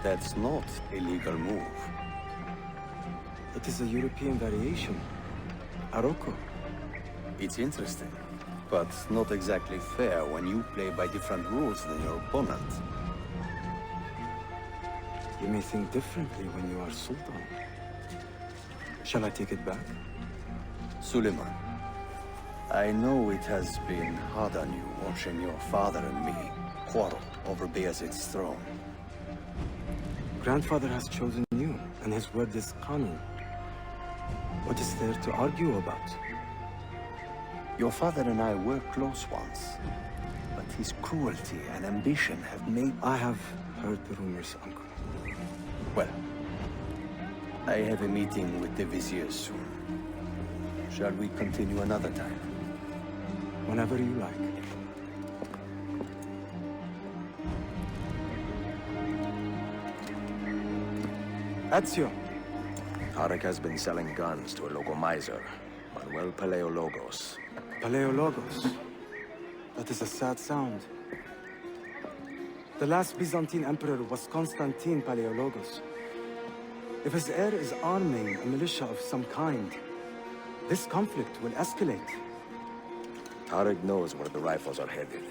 That's not a legal move. It is a European variation. Aroko. It's interesting, but not exactly fair when you play by different rules than your opponent. You may think differently when you are Sultan. Shall I take it back? Suleiman, I know it has been hard on you watching your father and me quarrel over Bayezid's throne. Grandfather has chosen you, and his word is Qanun. What is there to argue about? Your father and I were close once, but his cruelty and ambition have made... I have heard the rumors, Uncle. Well, I have a meeting with the Viziers soon. Shall we continue another time? Whenever you like. Ezio. Tarek has been selling guns to a local miser, Manuel Paleologos. Paleologos. That is a sad sound. The last Byzantine emperor was Constantine Paleologos. If his heir is arming a militia of some kind, this conflict will escalate. Tarek knows where the rifles are headed.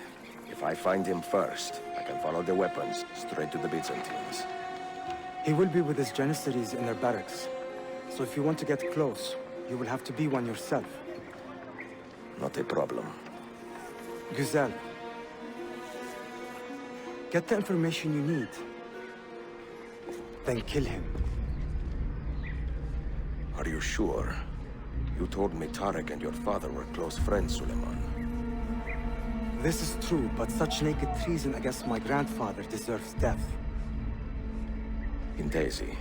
If I find him first, I can follow the weapons straight to the Byzantines. He will be with his Janissaries in their barracks. So if you want to get close, you will have to be one yourself. Not a problem. Güzel. Get the information you need. Then kill him. Are you sure? You told me Tarek and your father were close friends, Suleiman. This is true, but such naked treason against my grandfather deserves death. In Daisy.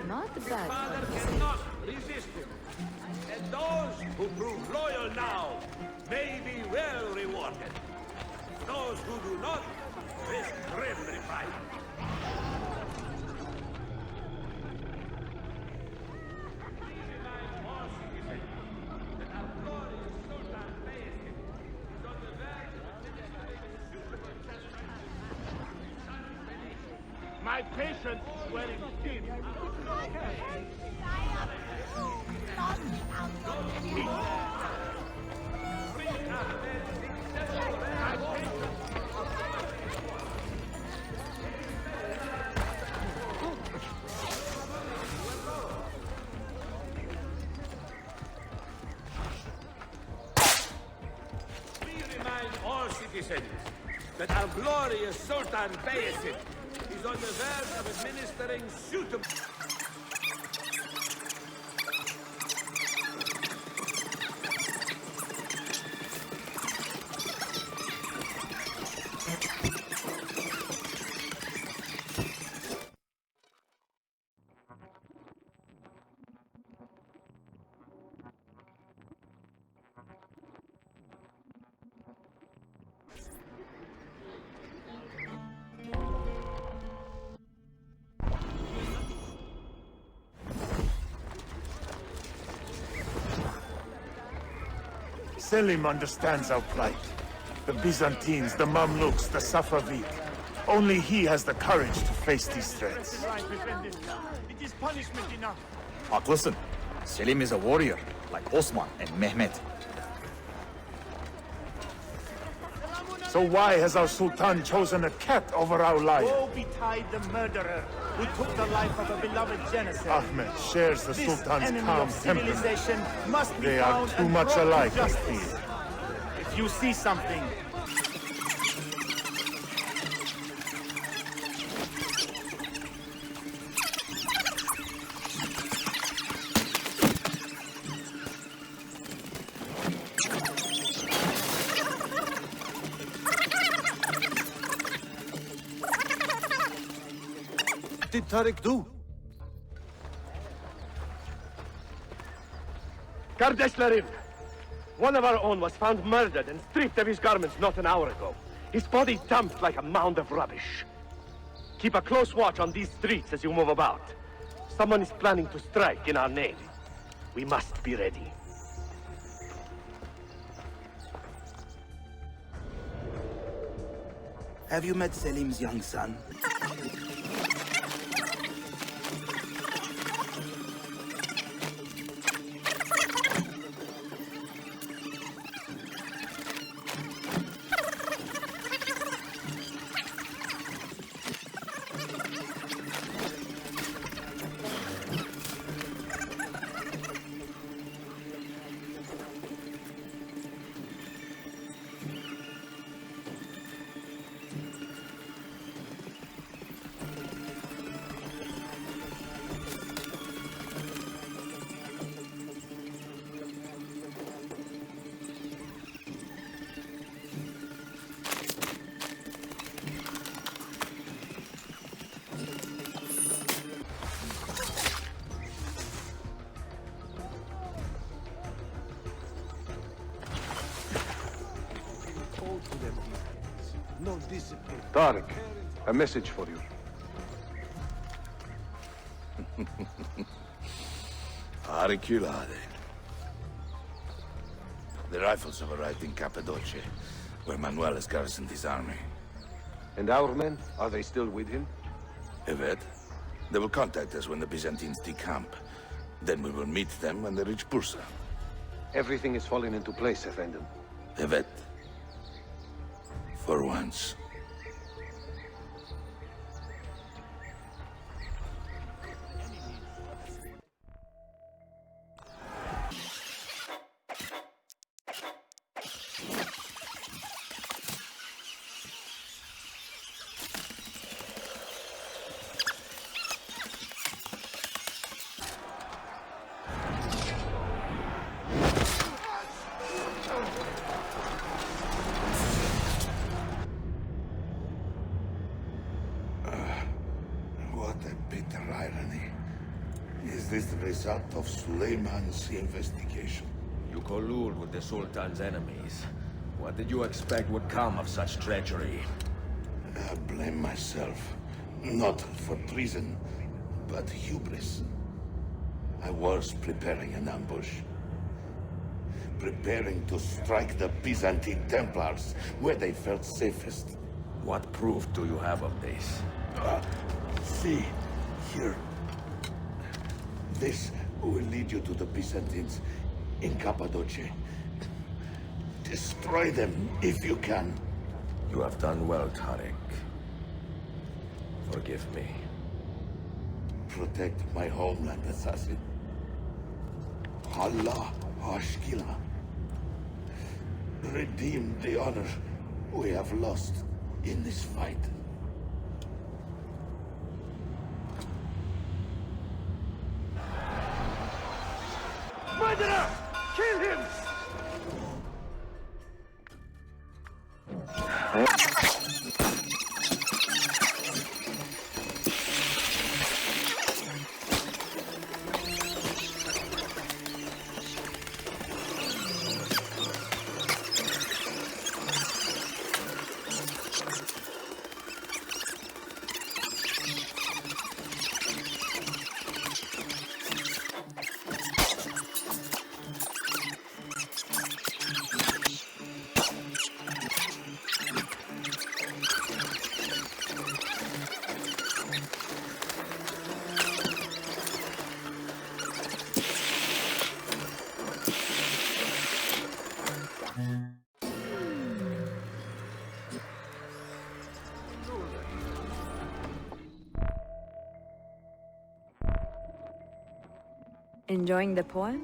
Not bad. Father cannot resist him. And those who prove loyal now may be well rewarded. Those who do not risk grim reprisal. My patience is wearing thin. We remind all citizens that our glorious Sultan Bayezid is on the verge of administering suitable... Selim understands our plight. The Byzantines, the Mamluks, the Safavid. Only he has the courage to face these threats. It is punishment enough. Haklısın. Selim is a warrior, like Osman and Mehmet. So why has our Sultan chosen a cat over our lion? Woe betide the murderer who took the life of a beloved janissary. Ahmed shares the This Sultan's enemy calm of temperament. civilization must be They are found too and much brought to alike, I justice. fear. If you see something, What did Tariq do? Gardeslarim! One of our own was found murdered and stripped of his garments not an hour ago. His body dumped like a mound of rubbish. Keep a close watch on these streets as you move about. Someone is planning to strike in our name. We must be ready. Have you met Selim's young son? Tariq, a message for you. Ariculade. The rifles have arrived in Cappadocia, where Manuel has garrisoned his army. And our men, are they still with him? Evet. They will contact us when the Byzantines decamp. Then we will meet them when they reach Bursa. Everything is falling into place, Effendim. Evet. For once. What a bitter irony. Is this the result of Suleiman's investigation? You collude with the Sultan's enemies. What did you expect would come of such treachery? I blame myself. Not for treason, but hubris. I was preparing an ambush. Preparing to strike the Byzantine Templars where they felt safest. What proof do you have of this? See, here. This will lead you to the Byzantines in Cappadocia. Destroy them if you can. You have done well, Tariq. Forgive me. Protect my homeland, assassin. Allah Ashkila. Redeem the honor we have lost in this fight. Murderer! Kill him! Enjoying the poem?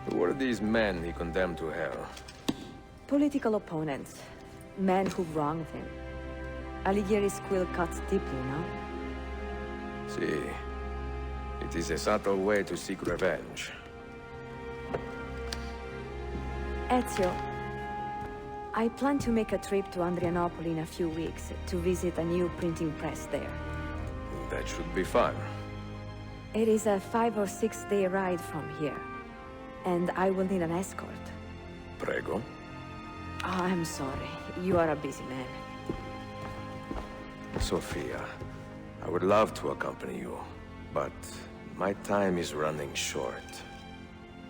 Who are these men he condemned to hell? Political opponents. Men who wronged him. Alighieri's quill cuts deeply, no? See, it is a subtle way to seek revenge. Ezio, I plan to make a trip to Andrianople in a few weeks to visit a new printing press there. That should be fun. It is a 5 or 6 day ride from here, and I will need an escort. Prego. Oh, I'm sorry. You are a busy man. Sophia, I would love to accompany you, but my time is running short.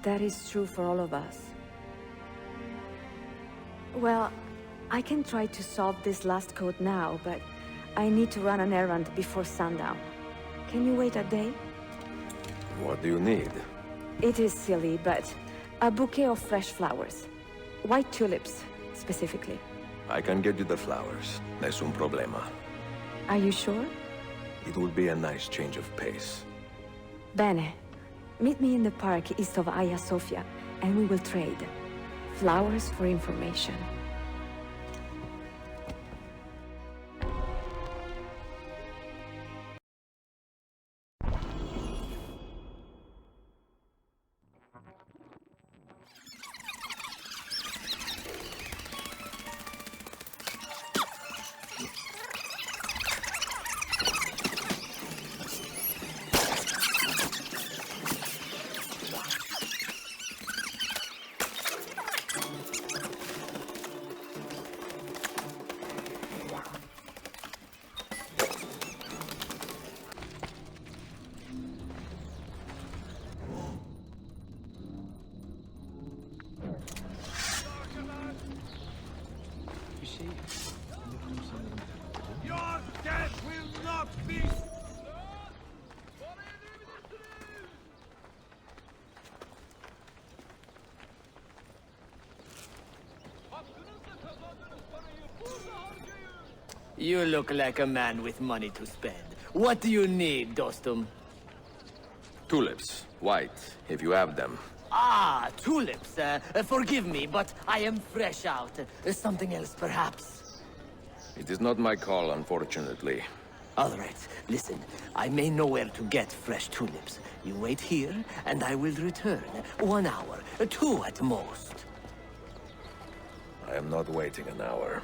That is true for all of us. Well, I can try to solve this last code now, but I need to run an errand before sundown. Can you wait a day? What do you need? It is silly, but a bouquet of fresh flowers. White tulips, specifically. I can get you the flowers. Nessun problema. Are you sure? It would be a nice change of pace. Bene. Meet me in the park east of Hagia Sophia, and we will trade. Flowers for information. Your death will not be... You look like a man with money to spend. What do you need, Dostum? Tulips. White, if you have them. Ah, tulips. Forgive me, but I am fresh out. Something else, perhaps? It is not my call, unfortunately. All right, listen. I may know where to get fresh tulips. You wait here, and I will return. 1 hour, 2 at most. I am not waiting an hour.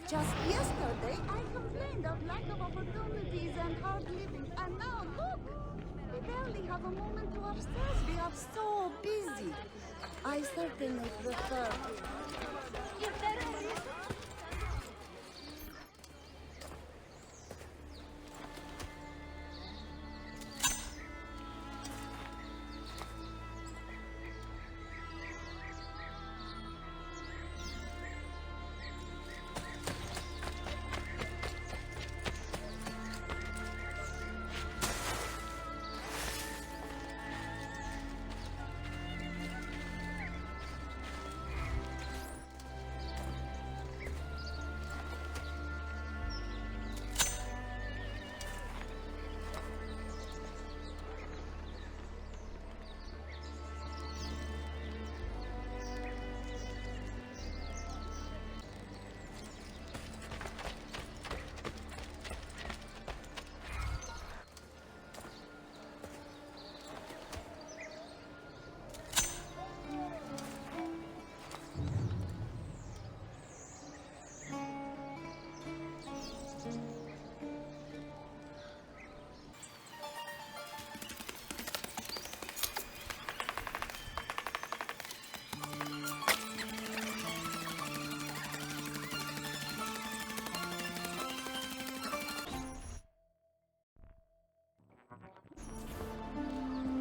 Just yesterday, I complained of lack of opportunities and hard living, and now look! We barely have a moment to ourselves. We are so busy. I certainly prefer...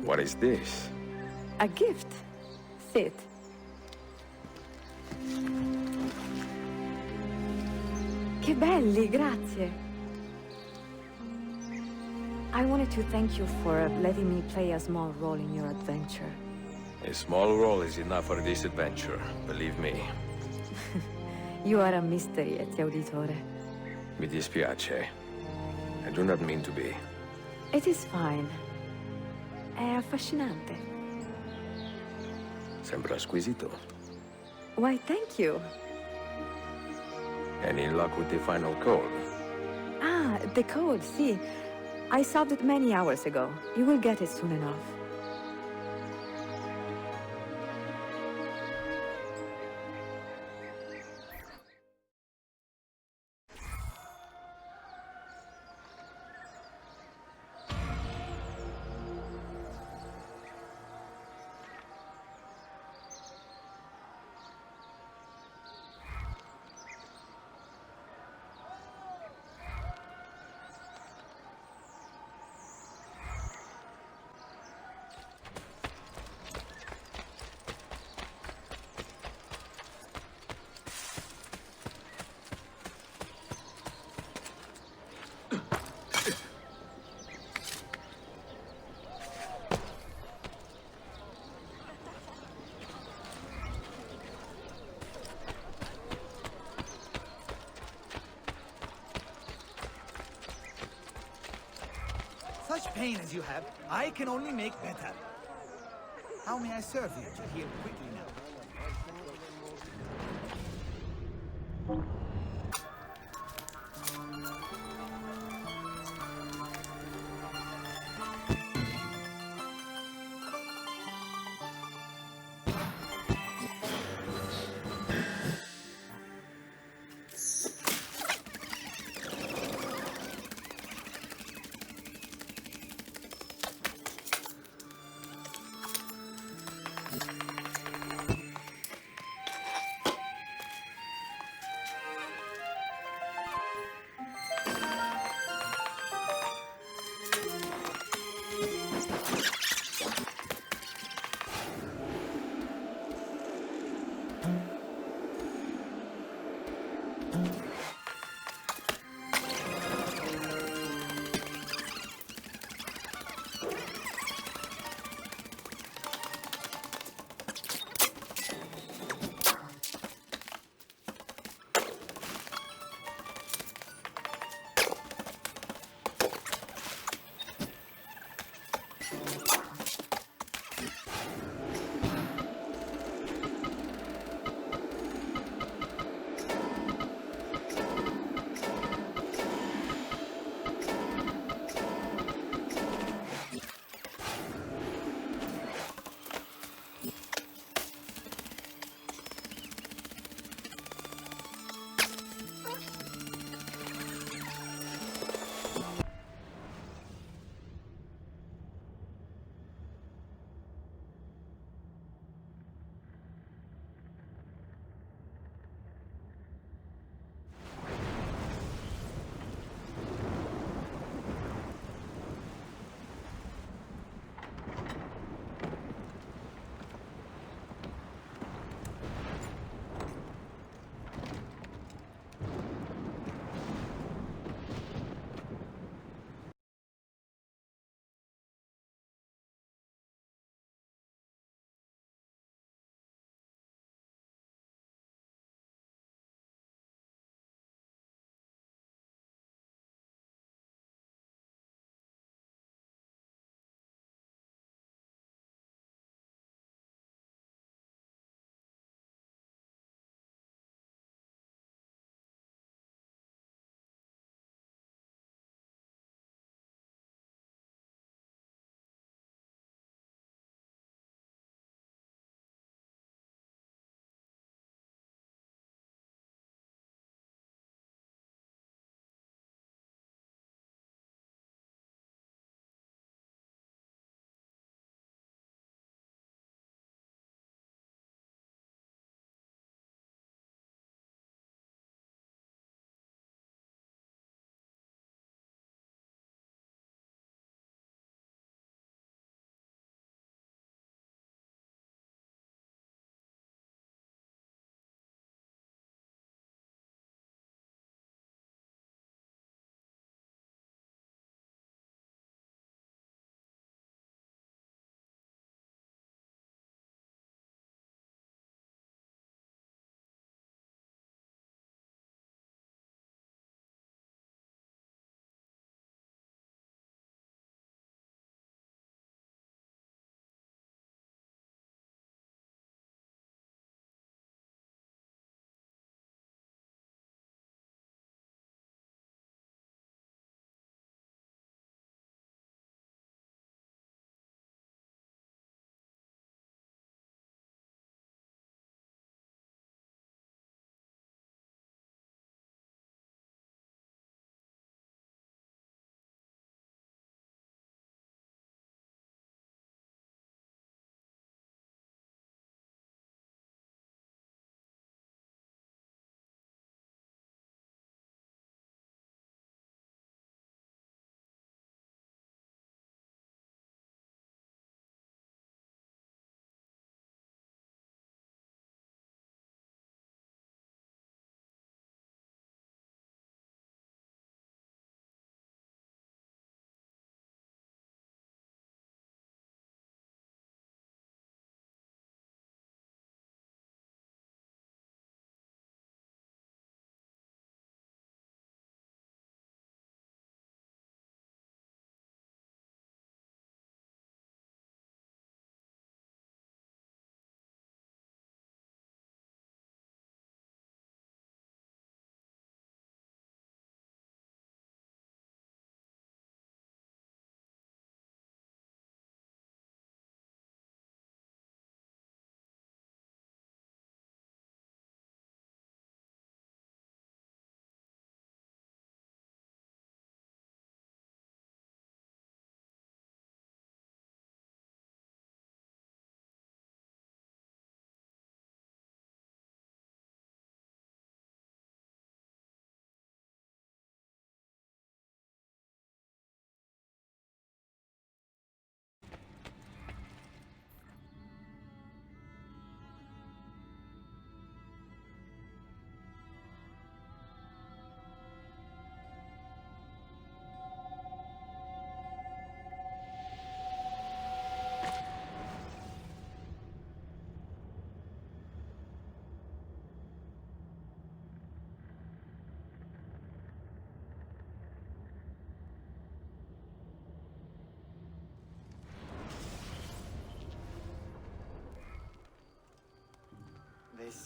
What is this? A gift. Sit. Che belli, grazie. I wanted to thank you for letting me play a small role in your adventure. A small role is enough for this adventure, believe me. You are a mystery, auditore. Mi dispiace. I do not mean to be. It is fine. È affascinante. Sembra squisito. Why, thank you. Any luck with the final code? Ah, the code, see. I solved it many hours ago. You will get it soon enough. Such pain as you have, I can only make better. How may I serve you to heal quickly now?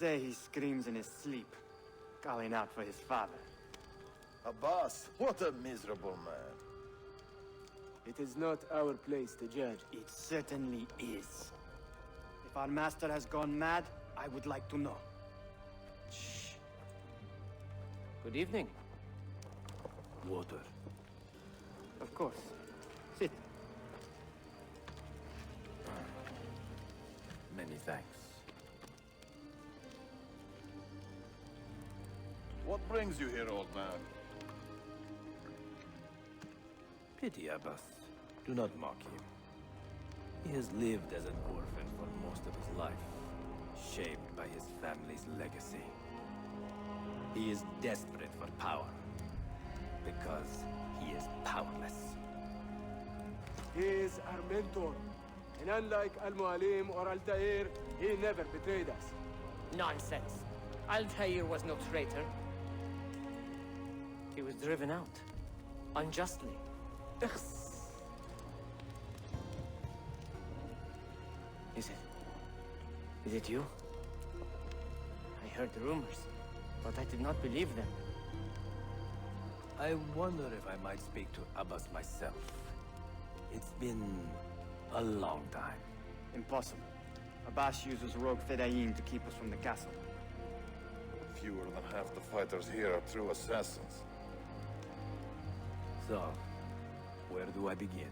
say he screams in his sleep, calling out for his father. Abbas, what a miserable man. It is not our place to judge. It certainly is. If our master has gone mad, I would like to know. Shh. Good evening. Water. Of course. Sit. Many thanks. What brings you here, old man? Pity Abbas. Do not mock him. He has lived as an orphan for most of his life, shaped by his family's legacy. He is desperate for power, because he is powerless. He is our mentor. And unlike Al-Mualim or Altair, he never betrayed us. Nonsense. Altair was no traitor. He was driven out. Unjustly. Is it you? I heard the rumors, but I did not believe them. I wonder if I might speak to Abbas myself. It's been a long time. Impossible. Abbas uses rogue Fedayeen to keep us from the castle. Fewer than half the fighters here are true assassins. So, where do I begin?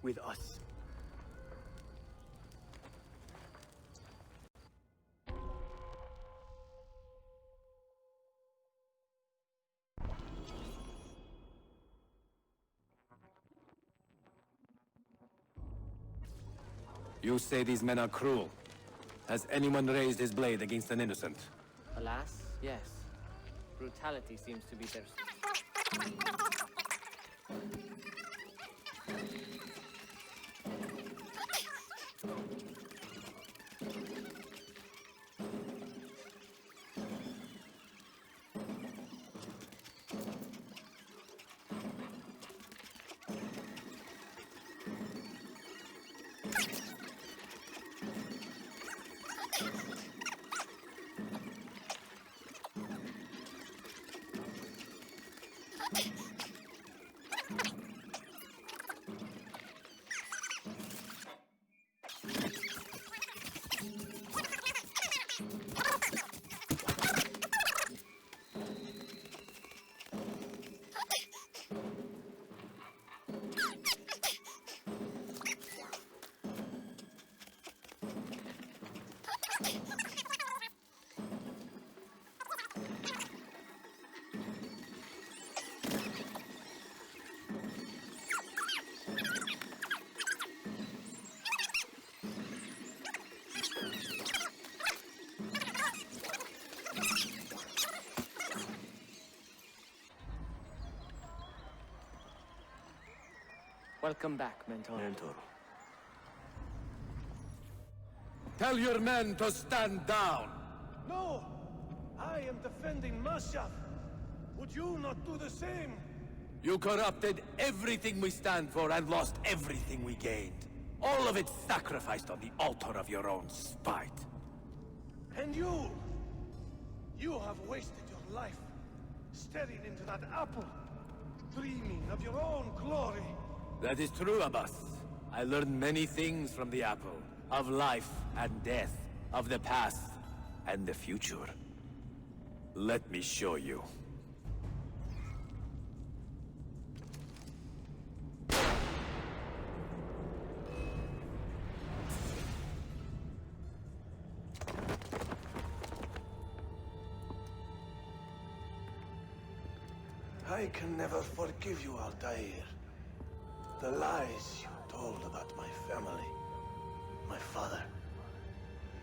With us. You say these men are cruel. Has anyone raised his blade against an innocent? Alas, yes. Brutality seems to be their... Welcome back, Mentor. Tell your men to stand down! No! I am defending Mashaf. Would you not do the same? You corrupted everything we stand for and lost everything we gained. All of it sacrificed on the altar of your own spite. And you! You have wasted your life, staring into that apple, dreaming of your own glory. That is true, Abbas. I learned many things from the apple. Of life and death, of the past and the future. Let me show you. I can never forgive you, Altair. The lies you told about my family, my father,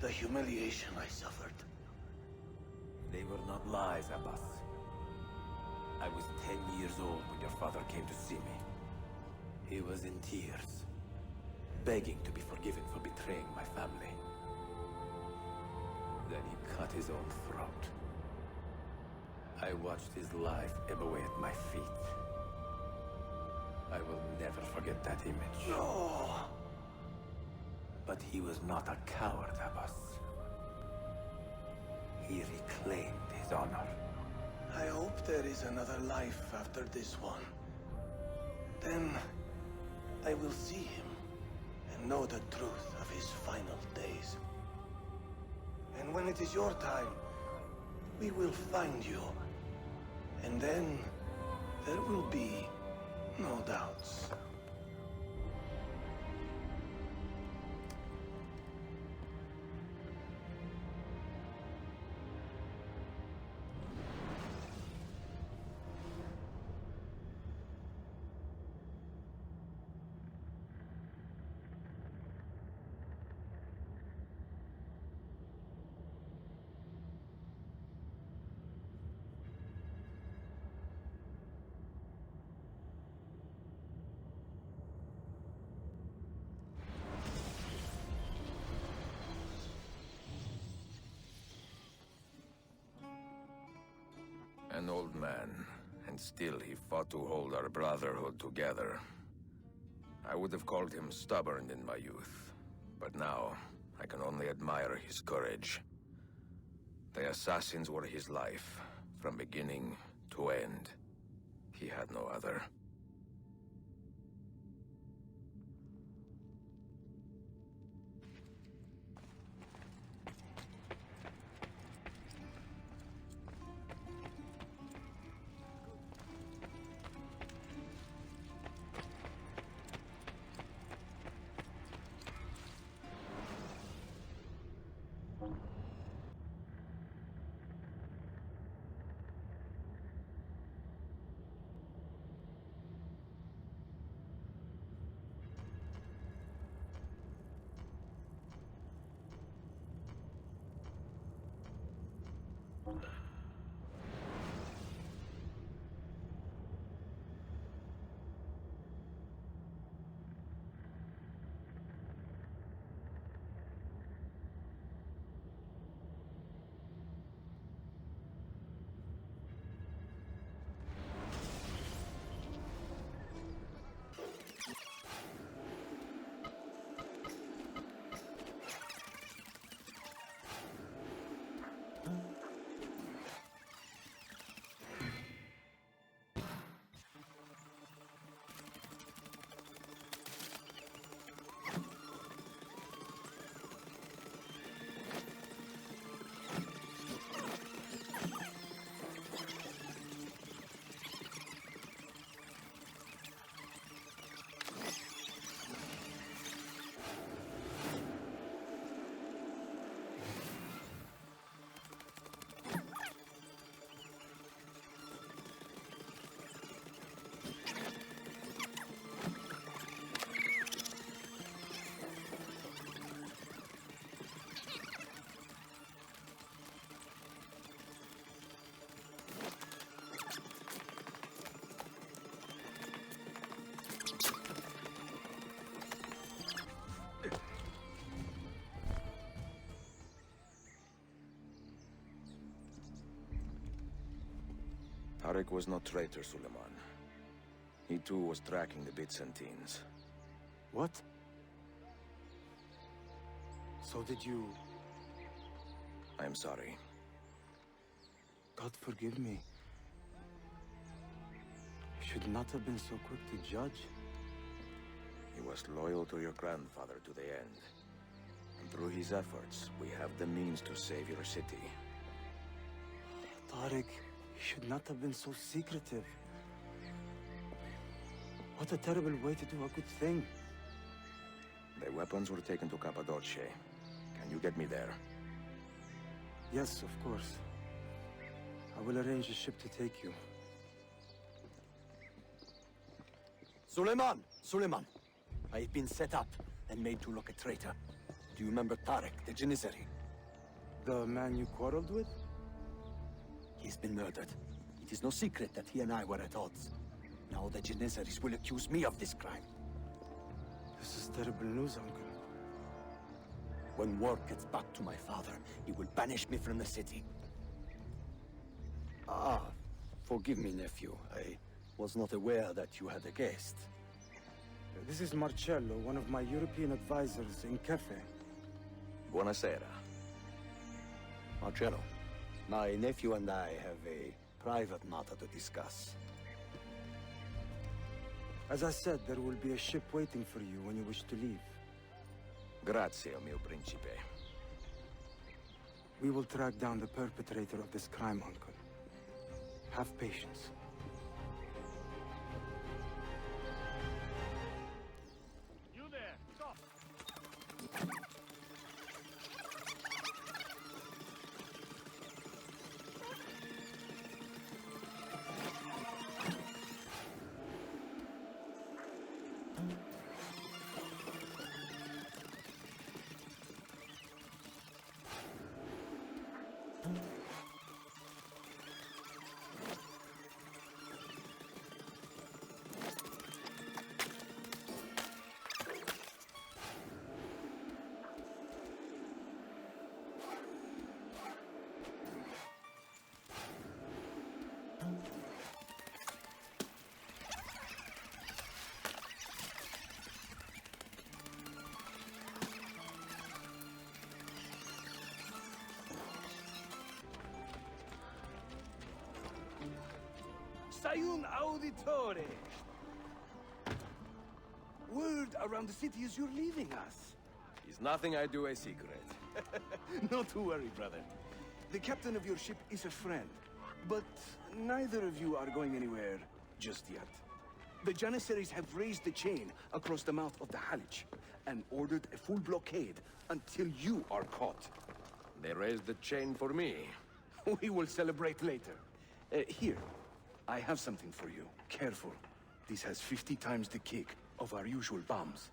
the humiliation I suffered. They were not lies, Abbas. I was 10 years old when your father came to see me. He was in tears, begging to be forgiven for betraying my family. Then he cut his own throat. I watched his life ebb away at my feet. I will never forget that image. No! But he was not a coward, Abbas. He reclaimed his honor. I hope there is another life after this one. Then I will see him and know the truth of his final days. And when it is your time, we will find you. And then there will be no doubts. An old man, and still he fought to hold our brotherhood together. I would have called him stubborn in my youth, but now I can only admire his courage. The assassins were his life, from beginning to end. He had no other. Tariq was no traitor, Suleiman. He too was tracking the Byzantines. What? So did you... I'm sorry. God forgive me. You should not have been so quick to judge. He was loyal to your grandfather to the end. And through his efforts, we have the means to save your city. Tariq, you should not have been so secretive. What a terrible way to do a good thing. The weapons were taken to Cappadocia. Can you get me there? Yes, of course. I will arrange a ship to take you. Suleiman! Suleiman! I've been set up and made to look a traitor. Do you remember Tariq, the Janissary? The man you quarreled with? He's been murdered. It is no secret that he and I were at odds. Now the Janissaries will accuse me of this crime. This is terrible news, Uncle. When word gets back to my father, he will banish me from the city. Ah, forgive me, nephew. I was not aware that you had a guest. This is Marcello, one of my European advisors in Cafe. Buonasera. Marcello, my nephew and I have a private matter to discuss. As I said, there will be a ship waiting for you when you wish to leave. Grazie, mio principe. We will track down the perpetrator of this crime, Uncle. Have patience. You there, stop! Sayun Auditore! Word around the city is you're leaving us. Is nothing I do a secret. Not to worry, brother. The captain of your ship is a friend, but neither of you are going anywhere just yet. The Janissaries have raised the chain across the mouth of the Halich and ordered a full blockade until you are caught. They raised the chain for me. We will celebrate later. Here, I have something for you. Careful. This has 50 times the kick of our usual bombs.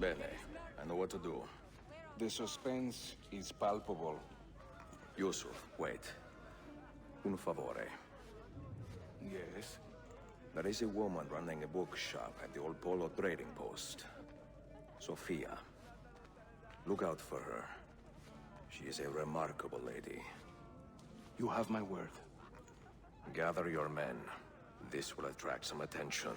Bene, I know what to do. The suspense is palpable. Yusuf, wait. Un favore. Yes? There is a woman running a bookshop at the old Polo trading post. Sophia. Look out for her. She is a remarkable lady. You have my word. Gather your men. This will attract some attention.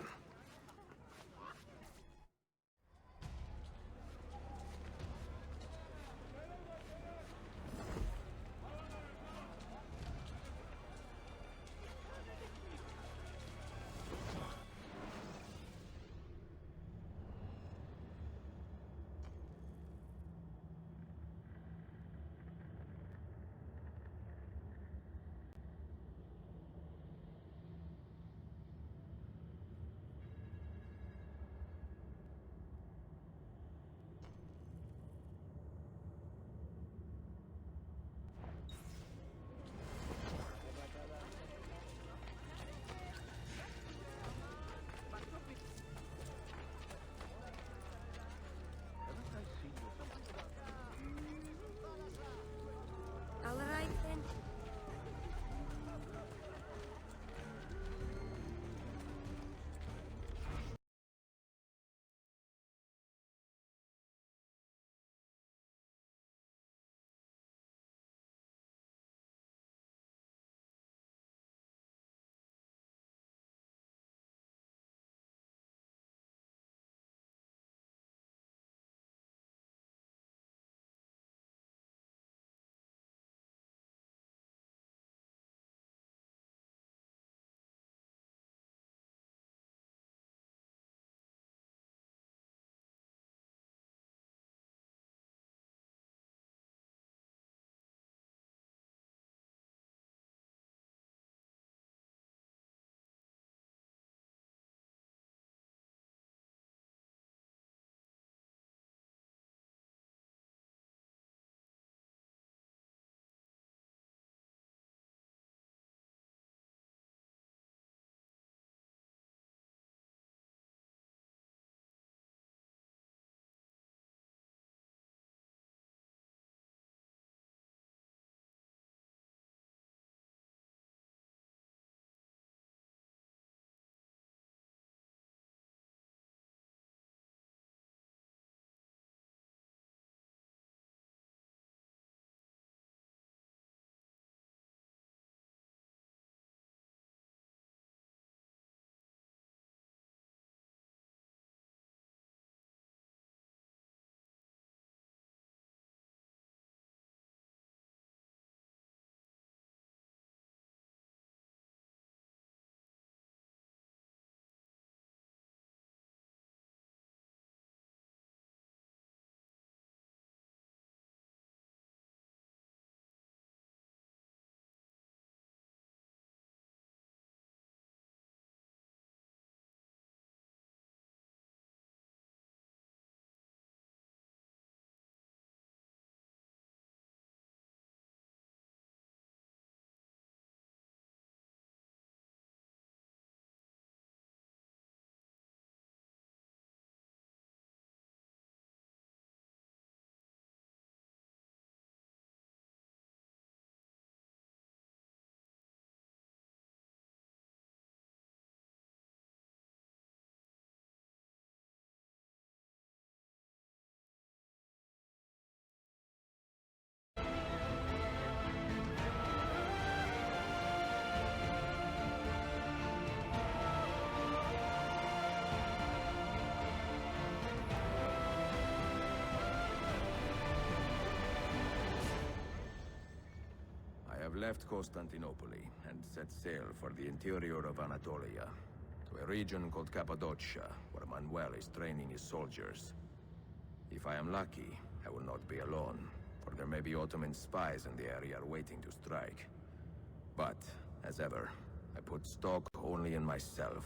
left Constantinople and set sail for the interior of Anatolia, to a region called Cappadocia, where Manuel is training his soldiers. If I am lucky, I will not be alone, for there may be Ottoman spies in the area waiting to strike. But, as ever, I put stock only in myself,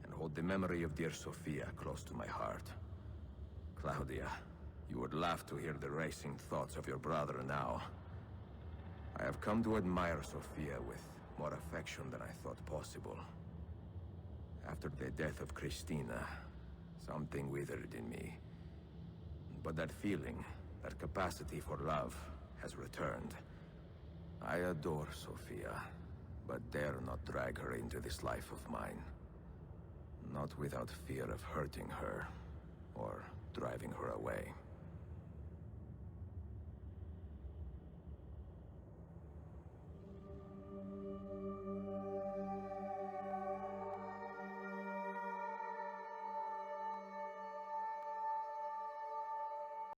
and hold the memory of dear Sophia close to my heart. Claudia, you would laugh to hear the racing thoughts of your brother now. I have come to admire Sophia with more affection than I thought possible. After the death of Christina, something withered in me. But that feeling, that capacity for love, has returned. I adore Sophia, but dare not drag her into this life of mine. Not without fear of hurting her, or driving her away.